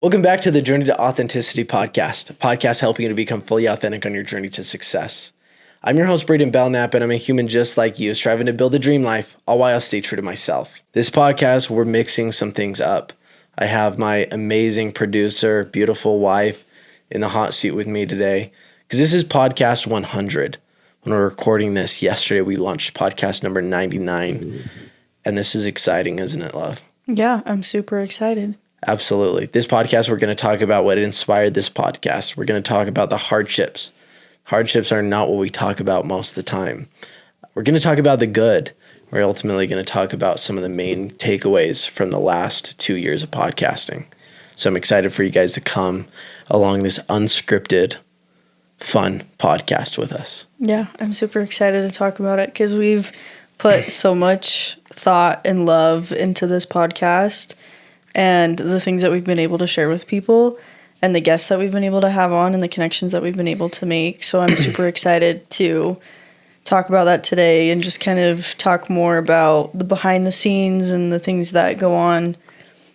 Welcome back to the Journey to Authenticity podcast, a podcast helping you to become fully authentic on your journey to success. I'm your host, Braiden Belnap, and I'm a human just like you, striving to build a dream life, all while I stay true to myself. This podcast, we're mixing some things up. I have my amazing producer, beautiful wife in the hot seat with me today, because this is podcast 100. When we're recording this yesterday, we launched podcast number 99, and this is exciting, isn't it, love? Yeah, I'm super excited. Absolutely. This podcast, we're going to talk about what inspired this podcast. We're going to talk about the hardships. Hardships are not what we talk about most of the time. We're going to talk about the good. We're ultimately going to talk about some of the main takeaways from the last 2 years of podcasting. So I'm excited for you guys to come along this unscripted, fun podcast with us. Yeah, I'm super excited to talk about it because we've put so much thought and love into this podcast and the things that we've been able to share with people and the guests that we've been able to have on and the connections that we've been able to make. So I'm super excited to talk about that today and just kind of talk more about the behind the scenes and the things that go on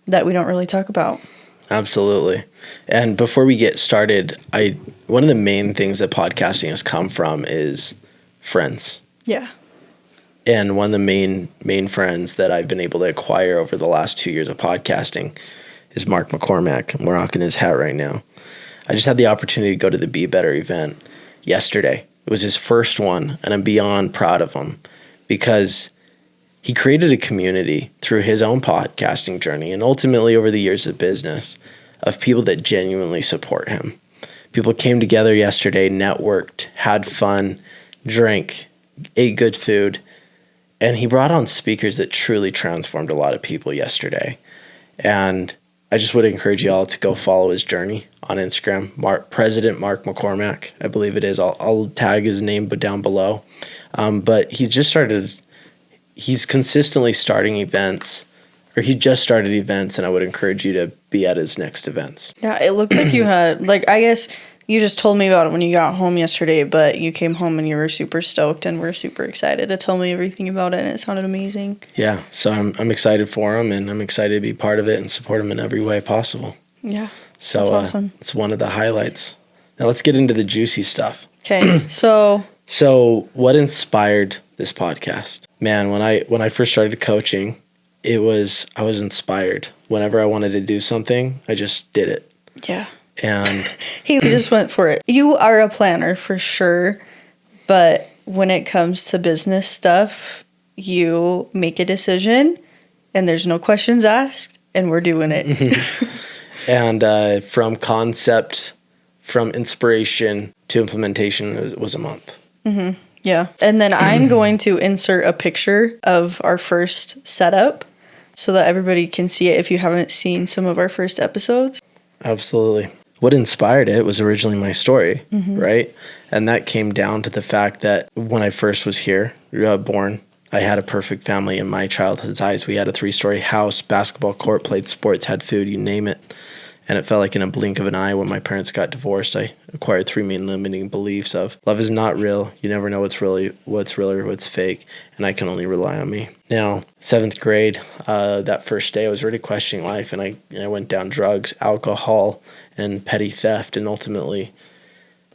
that we don't really talk about. Absolutely. And before we get started, one of the main things that podcasting has come from is friends. Yeah. And one of the main friends that I've been able to acquire over the last 2 years of podcasting is Mark McCormack. I'm rocking his hat right now. I just had the opportunity to go to the Be Better event yesterday. It was his first one, and I'm beyond proud of him because he created a community through his own podcasting journey and ultimately over the years of business of people that genuinely support him. People came together yesterday, networked, had fun, drank, ate good food, and he brought on speakers that truly transformed a lot of people yesterday. And I just would encourage you all to go follow his journey on Instagram, President Mark McCormack, I believe it is. I'll tag his name down below. But he's consistently starting events, or he just started events, and I would encourage you to be at his next events. Yeah, it looks like you had, I guess you just told me about it when you got home yesterday, but you came home and you were super stoked and we're super excited to tell me everything about it, and it sounded amazing. Yeah, so I'm excited for him, and I'm excited to be part of it and support him in every way possible. Yeah, so that's awesome. It's one of the highlights. Now let's get into the juicy stuff. Okay, so what inspired this podcast? Man, when I first started coaching, I was inspired. Whenever I wanted to do something, I just did it. Yeah. And he just went for it. You are a planner for sure, but when it comes to business stuff, you make a decision and there's no questions asked and we're doing it. And from concept, from inspiration to implementation, it was a month. Mm-hmm. Yeah. And then I'm going to insert a picture of our first setup so that everybody can see it if you haven't seen some of our first episodes. Absolutely. What inspired it was originally my story, right? And that came down to the fact that when I first was here, born, I had a perfect family in my childhood's eyes. We had a 3-story house, basketball court, played sports, had food, you name it. And it felt like in a blink of an eye when my parents got divorced, I acquired 3 main limiting beliefs of love is not real. You never know what's real or what's fake. And I can only rely on me. Now, 7th grade, that first day, I was already questioning life. And I went down drugs, alcohol, and petty theft. And ultimately,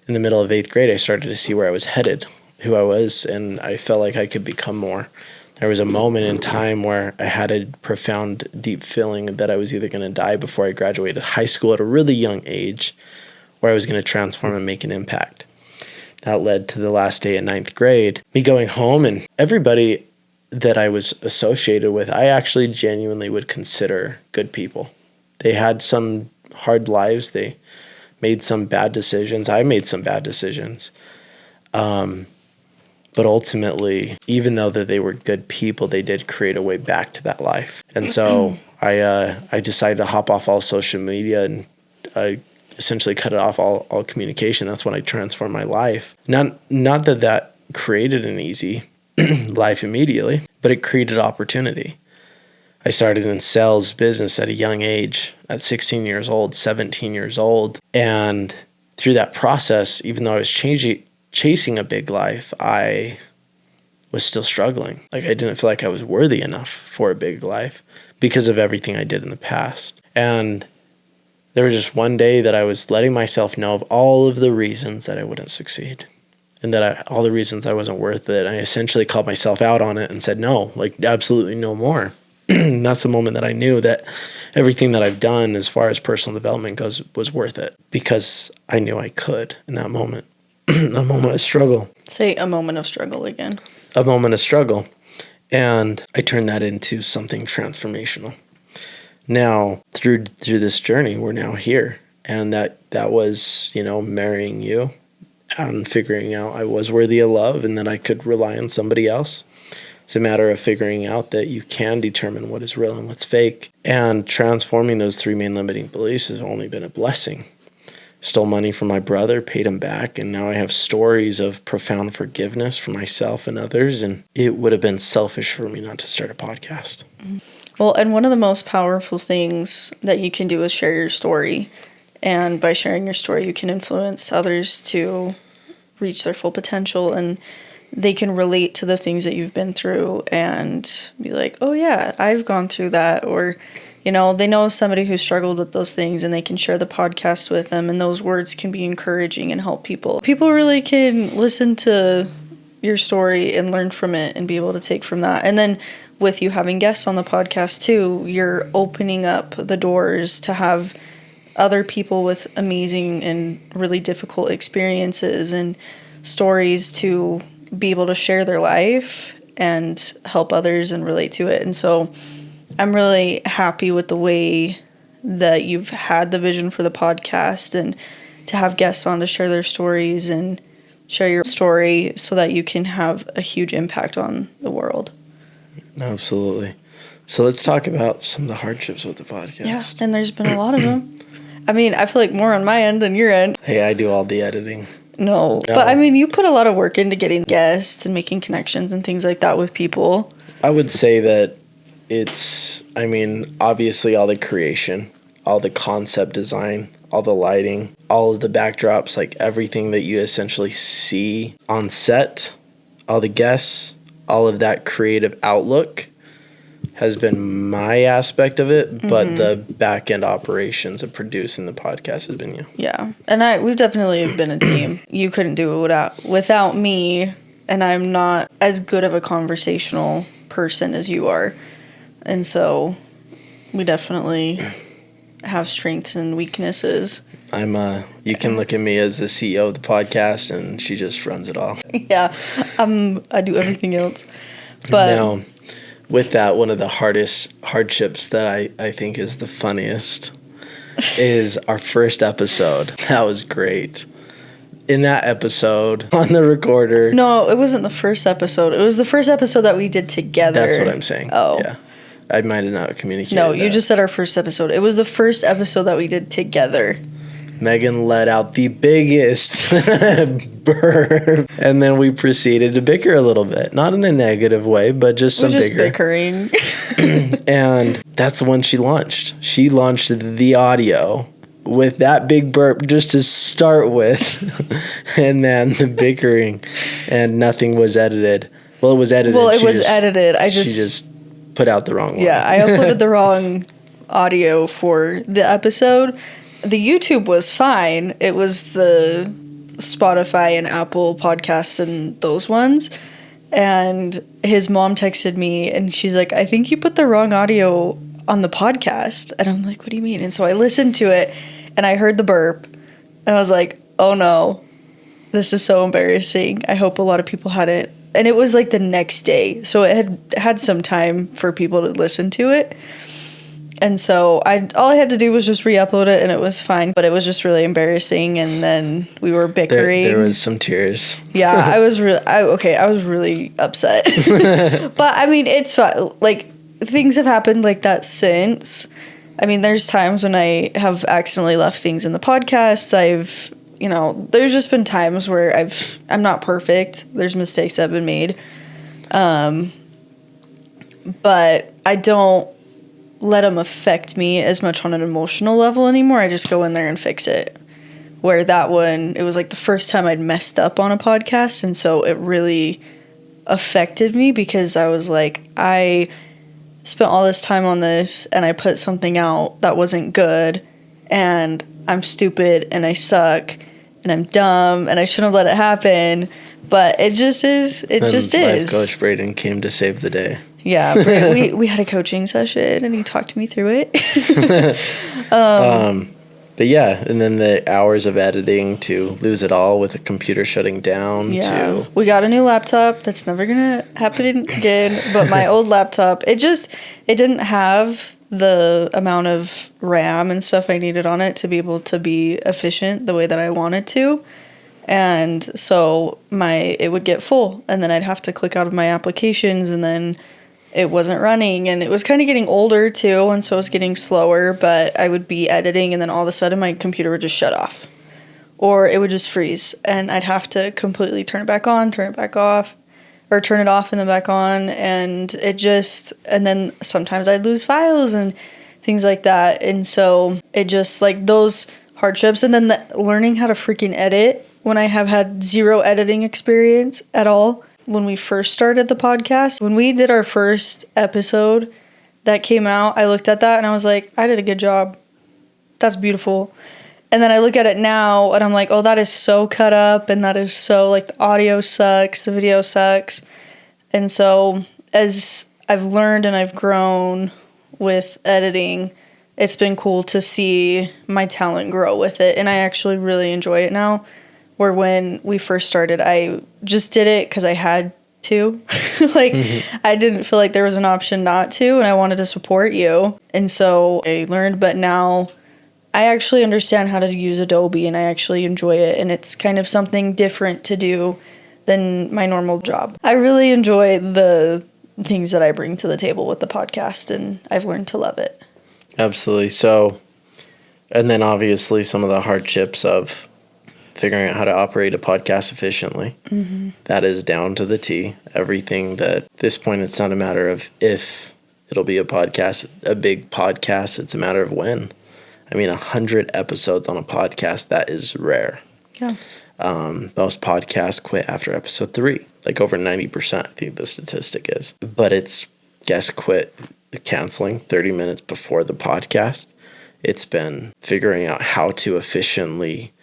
in the middle of 8th grade, I started to see where I was headed, who I was, and I felt like I could become more. There was a moment in time where I had a profound, deep feeling that I was either going to die before I graduated high school at a really young age, or I was going to transform and make an impact. That led to the last day in 9th grade, me going home, and everybody that I was associated with, I actually genuinely would consider good people. They had some hard lives. They made some bad decisions. I made some bad decisions. But ultimately, even though that they were good people, they did create a way back to that life. And so I decided to hop off all social media and I essentially cut it off all communication. That's when I transformed my life. Not that created an easy life immediately, but it created opportunity. I started in sales business at a young age, at 16 years old, 17 years old. And through that process, even though I was chasing a big life, I was still struggling. Like I didn't feel like I was worthy enough for a big life because of everything I did in the past. And There was just one day that I was letting myself know of all of the reasons that I wouldn't succeed, and that all the reasons I wasn't worth it. I essentially called myself out on it and said, no, like absolutely no more. And that's the moment that I knew that everything that I've done as far as personal development goes was worth it, because I knew I could in that moment. A moment of struggle. Say a moment of struggle again. A moment of struggle. And I turned that into something transformational. Now, through this journey, we're now here. And that was, marrying you and figuring out I was worthy of love and that I could rely on somebody else. It's a matter of figuring out that you can determine what is real and what's fake. And transforming those 3 main limiting beliefs has only been a blessing. Stole money from my brother, paid him back, and now I have stories of profound forgiveness for myself and others, and it would have been selfish for me not to start a podcast. Well, and one of the most powerful things that you can do is share your story. And by sharing your story, you can influence others to reach their full potential, and they can relate to the things that you've been through and be like, oh yeah, I've gone through that. Or, they know somebody who struggled with those things and they can share the podcast with them, and those words can be encouraging and help people. People really can listen to your story and learn from it and be able to take from that. And then with you having guests on the podcast too, you're opening up the doors to have other people with amazing and really difficult experiences and stories to be able to share their life and help others and relate to it. And so I'm really happy with the way that you've had the vision for the podcast, and to have guests on to share their stories and share your story so that you can have a huge impact on the world. Absolutely. So let's talk about some of the hardships with the podcast. Yeah, and there's been a lot of them. I mean, I feel like more on my end than your end. Hey, I do all the editing. No. But I mean, you put a lot of work into getting guests and making connections and things like that with people. I would say that obviously all the creation, all the concept design, all the lighting, all of the backdrops, like everything that you essentially see on set, all the guests, all of that creative outlook has been my aspect of it, but the back end operations of producing the podcast has been you. Yeah, and we've definitely been a team. You couldn't do it without me, and I'm not as good of a conversational person as you are, and so we definitely have strengths and weaknesses. You can look at me as the CEO of the podcast, and she just runs it all. Yeah, I do everything else, but now, with that, one of the hardships that I think is the funniest is our first episode. That was great. In that episode, on the recorder... No, it wasn't the first episode. It was the first episode that we did together. That's what I'm saying. Oh. Yeah. I might have not communicated No, that. you just said our first episode. It was the first episode that we did together. Megan let out the biggest burp, and then we proceeded to bicker a little bit. Not in a negative way, but just some bickering. And that's the one she launched. She launched the audio with that big burp just to start with, and then the bickering, and nothing was edited. Well, it was edited. Well, it was edited. She just put out the wrong one. Yeah, I uploaded the wrong audio for the episode. The YouTube was fine. It was the Spotify and Apple podcasts and those ones. And his mom texted me and she's like, I think you put the wrong audio on the podcast. And I'm like, what do you mean? And so I listened to it and I heard the burp and I was like, oh no, this is so embarrassing. I hope a lot of people had it. And it was like the next day. So it had some time for people to listen to it. And so all I had to do was just re-upload it and it was fine. But it was just really embarrassing. And then we were bickering. There was some tears. Yeah, I was really upset. But I mean, it's fine. Like, things have happened like that since. I mean, there's times when I have accidentally left things in the podcast. There's just been times where I'm not perfect. There's mistakes that have been made. But I don't let them affect me as much on an emotional level anymore. I just go in there and fix it. Where that one, it was like the first time I'd messed up on a podcast, and so it really affected me because I was like, I spent all this time on this and I put something out that wasn't good, and I'm stupid and I suck and I'm dumb and I shouldn't have let it happen. But it just is. It and just life is. Coach Braiden came to save the day. Yeah, we had a coaching session and he talked me through it. But yeah, and then the hours of editing to lose it all with a computer shutting down. Yeah, we got a new laptop. That's never gonna happen again. But my old laptop, it didn't have the amount of RAM and stuff I needed on it to be able to be efficient the way that I wanted to. And so it would get full, and then I'd have to click out of my applications, and then it wasn't running, and it was kind of getting older too, and so it was getting slower, but I would be editing, and then all of a sudden my computer would just shut off, or it would just freeze, and I'd have to completely turn it back on, turn it back off, or turn it off and then back on, and and then sometimes I'd lose files and things like that, and so it just, like, those hardships, and then learning how to freaking edit when I have had zero editing experience at all. When we first started the podcast, when we did our first episode that came out, I looked at that and I was like, I did a good job. That's beautiful. And then I look at it now and I'm like, oh, that is so cut up, and that is so, like, the audio sucks, the video sucks. And so as I've learned and I've grown with editing, it's been cool to see my talent grow with it. And I actually really enjoy it now. Where when we first started, I just did it because I had to. I didn't feel like there was an option not to, and I wanted to support you. And so I learned, but now I actually understand how to use Adobe, and I actually enjoy it. And it's kind of something different to do than my normal job. I really enjoy the things that I bring to the table with the podcast, and I've learned to love it. Absolutely. So, and then obviously some of the hardships of figuring out how to operate a podcast efficiently. Mm-hmm. That is down to the T. Everything that at this point, it's not a matter of if it'll be a podcast, a big podcast. It's a matter of when. I mean, 100 episodes on a podcast, that is rare. Yeah. Most podcasts quit after episode 3, like over 90%, I think the statistic is. But it's guest quit canceling 30 minutes before the podcast. It's been figuring out how to efficiently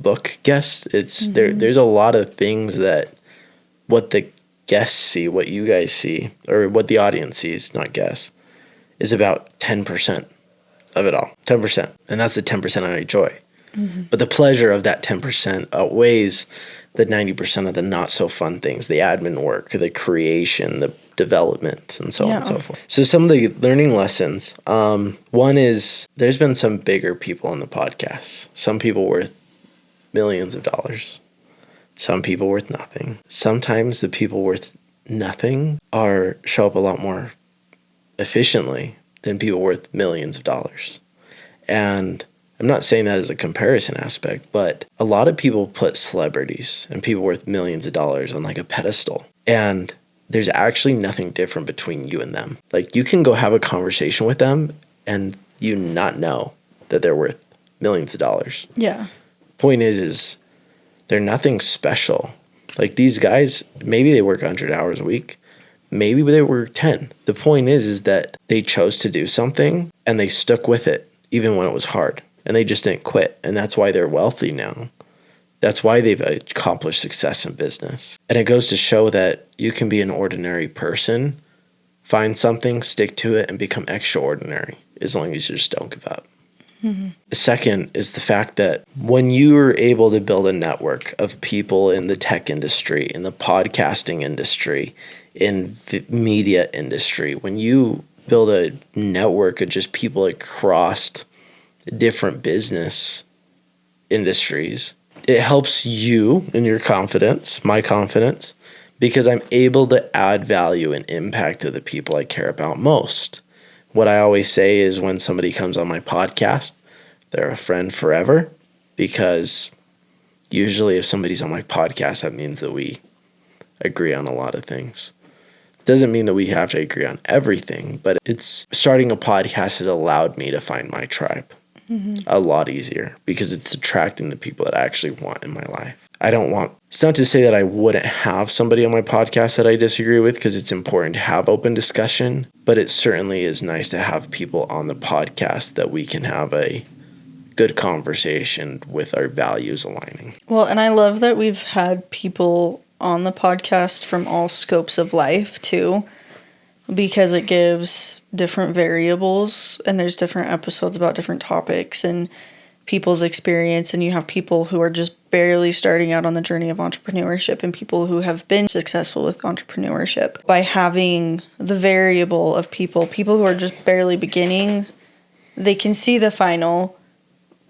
book guests. It's there's a lot of things that what the guests see, what you guys see, or what the audience sees, not guests, is about 10% of it all. 10%. And that's the 10% I enjoy. But the pleasure of that 10% outweighs the 90% of the not so fun things, the admin work, the creation, the development, and so on and so forth. So some of the learning lessons, one is there's been some bigger people on the podcast. Some people worth millions of dollars. Some people worth nothing. Sometimes the people worth nothing show up a lot more efficiently than people worth millions of dollars. And I'm not saying that as a comparison aspect, but a lot of people put celebrities and people worth millions of dollars on like a pedestal. And there's actually nothing different between you and them. Like, you can go have a conversation with them and you not know that they're worth millions of dollars. Yeah. Point is they're nothing special. Like, these guys, maybe they work 100 hours a week. Maybe they work 10. The point is that they chose to do something and they stuck with it even when it was hard. And they just didn't quit. And that's why they're wealthy now. That's why they've accomplished success in business. And it goes to show that you can be an ordinary person, find something, stick to it, and become extraordinary as long as you just don't give up. Mm-hmm. The second is the fact that when you are able to build a network of people in the tech industry, in the podcasting industry, in the media industry, when you build a network of just people across different business industries, it helps you in your confidence, my confidence, because I'm able to add value and impact to the people I care about most. What I always say is when somebody comes on my podcast, they're a friend forever, because usually if somebody's on my podcast, that means that we agree on a lot of things. Doesn't mean that we have to agree on everything, but starting a podcast has allowed me to find my tribe a lot easier, because it's attracting the people that I actually want in my life. It's not to say that I wouldn't have somebody on my podcast that I disagree with, because it's important to have open discussion, but it certainly is nice to have people on the podcast that we can have a good conversation with our values aligning. Well, and I love that we've had people on the podcast from all scopes of life too, because it gives different variables and there's different episodes about different topics and people's experience, and you have people who are just barely starting out on the journey of entrepreneurship and people who have been successful with entrepreneurship. By having the variable of people who are just barely beginning, they can see the final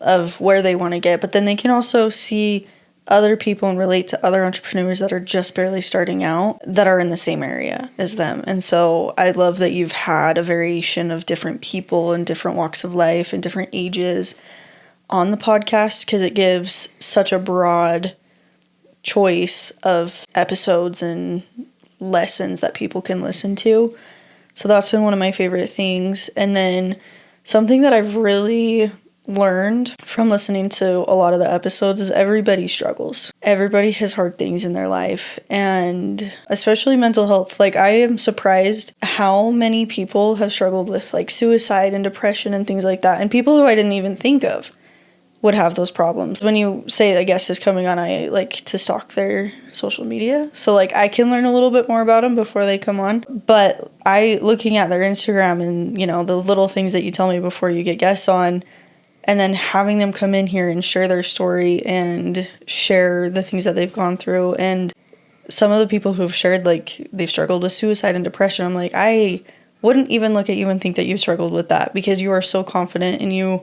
of where they want to get, but then they can also see other people and relate to other entrepreneurs that are just barely starting out that are in the same area as them. And so I love that you've had a variation of different people and different walks of life and different ages on the podcast, because it gives such a broad choice of episodes and lessons that people can listen to. So that's been one of my favorite things. And then something that I've really learned from listening to a lot of the episodes is everybody struggles. Everybody has hard things in their life, and especially mental health. Like, I am surprised how many people have struggled with like suicide and depression and things like that, and people who I didn't even think of would have those problems. When you say a guest is coming on, I like to stalk their social media. So like I can learn a little bit more about them before they come on. But looking at their Instagram and, you know, the little things that you tell me before you get guests on, and then having them come in here and share their story and share the things that they've gone through. And some of the people who have shared, like, they've struggled with suicide and depression, I'm like, I wouldn't even look at you and think that you struggled with that, because you are so confident and you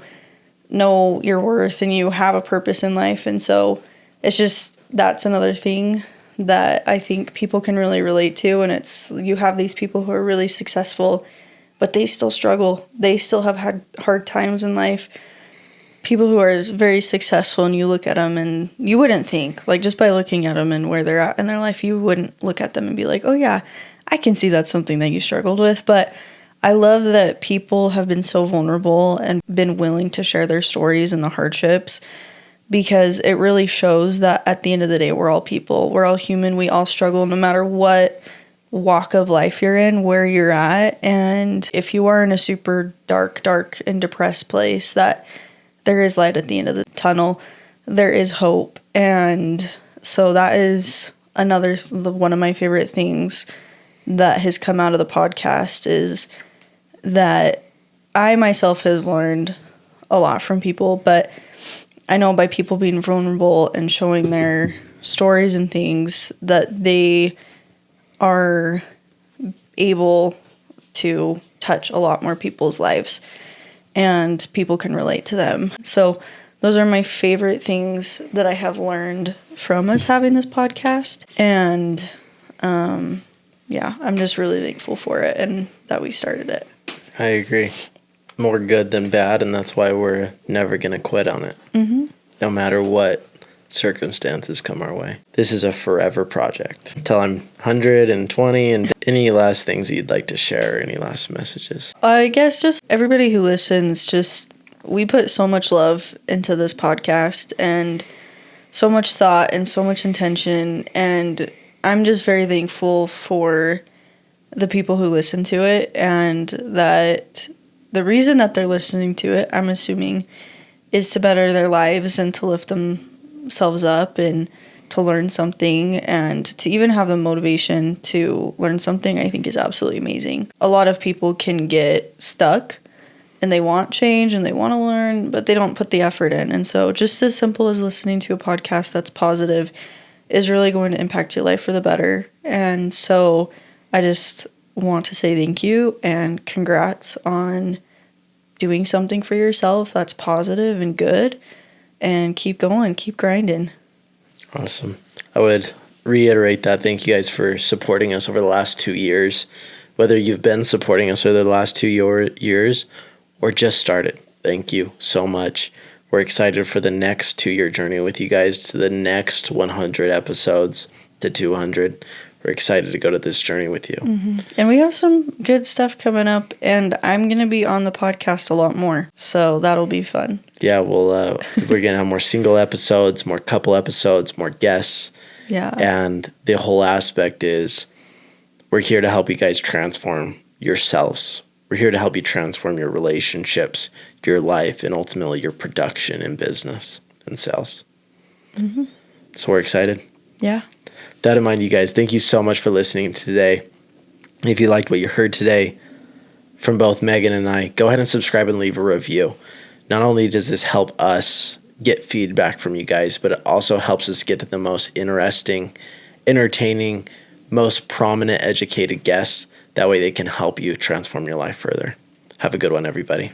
know your worth and you have a purpose in life. And so it's just, that's another thing that I think people can really relate to. And it's, you have these people who are really successful, but they still struggle. They still have had hard times in life. People who are very successful, and you look at them and you wouldn't think, like, just by looking at them and where they're at in their life, you wouldn't look at them and be like, oh yeah, I can see that's something that you struggled with. But I love that people have been so vulnerable and been willing to share their stories and the hardships, because it really shows that at the end of the day, we're all people. We're all human. We all struggle no matter what walk of life you're in, where you're at. And if you are in a super dark and depressed place, that there is light at the end of the tunnel. There is hope. And so that is another one of my favorite things that has come out of the podcast, is that I myself have learned a lot from people, but I know by people being vulnerable and showing their stories and things, that they are able to touch a lot more people's lives and people can relate to them. So those are my favorite things that I have learned from us having this podcast. And yeah, I'm just really thankful for it and that we started it. I agree. More good than bad, and that's why we're never going to quit on it. Mm-hmm. No matter what circumstances come our way. This is a forever project. Until I'm 120, and any last things you'd like to share, any last messages? I guess just everybody who listens, just, we put so much love into this podcast and so much thought and so much intention, and I'm just very thankful for the people who listen to it, and that the reason that they're listening to it, I'm assuming, is to better their lives and to lift themselves up and to learn something, and to even have the motivation to learn something, I think is absolutely amazing. A lot of people can get stuck and they want change and they want to learn, but they don't put the effort in. And so just as simple as listening to a podcast that's positive is really going to impact your life for the better. And so I just want to say thank you and congrats on doing something for yourself that's positive and good, and keep going, keep grinding. Awesome. I would reiterate that. Thank you guys for supporting us over the last 2 years. Whether you've been supporting us over the last 2 years or just started, thank you so much. We're excited for the next 2-year journey with you guys, to the next 100 episodes, to 200. We're excited to go to this journey with you. Mm-hmm. And we have some good stuff coming up, and I'm going to be on the podcast a lot more, so that'll be fun. Yeah, we're going to have more single episodes, more couple episodes, more guests. Yeah. And the whole aspect is we're here to help you guys transform yourselves. We're here to help you transform your relationships, your life and ultimately your production in business and sales. So we're excited. Yeah. That in mind, you guys, thank you so much for listening today. If you liked what you heard today from both Maeghan and I, go ahead and subscribe and leave a review. Not only does this help us get feedback from you guys, but it also helps us get to the most interesting, entertaining, most prominent, educated guests. That way they can help you transform your life further. Have a good one, everybody.